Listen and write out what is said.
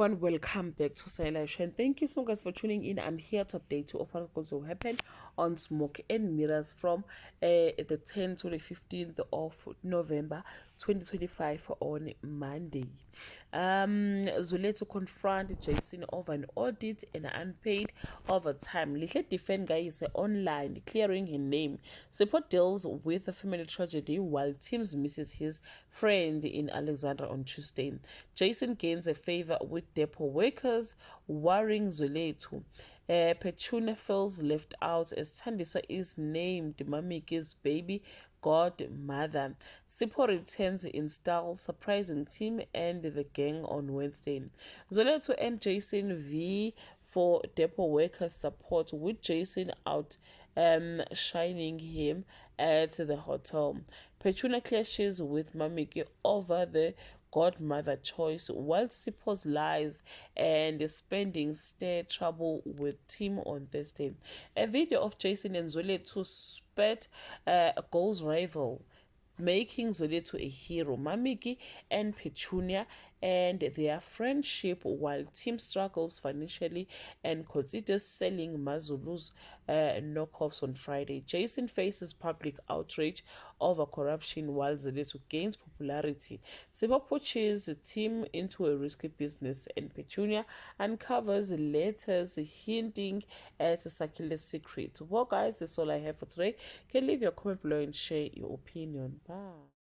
everyone, welcome back to Silent Show, and thank you so much for tuning in. I'm here to update you of what's going to happen on Smoke and Mirrors from the 10th to the 15th of November 2025 on Monday. Zule to confront Jason over an audit and unpaid overtime. Little defend guy is online clearing his name. Support deals with a family tragedy while Tim's misses his friend in Alexandra on Tuesday. Jason gains a favor with depot workers, worrying Zuletu. Petunia feels left out as Tandiswa is named Mamiki's baby godmother. Sipho returns in style, surprising Tim and the gang on Wednesday. Zuletu and Jason V for depot workers support, with Jason out shining him at the hotel. Petunia clashes with Mamiki over the godmother choice, while Sipho's lies and spending stir trouble with Tim on Thursday. A video of Jason and Zuletu spat goals rival, making Zuletu a hero, Mamiki and Petunia, and their friendship, while Tim struggles financially and considers selling Mazulu's knockoffs on Friday. Jason faces public outrage over corruption while Zuletu gains popularity. Sipho pushes Tim into a risky business, and Petunia uncovers letters hinting at a circular secret. Well, guys, that's all I have for today. You can leave your comment below and share your opinion. Bye.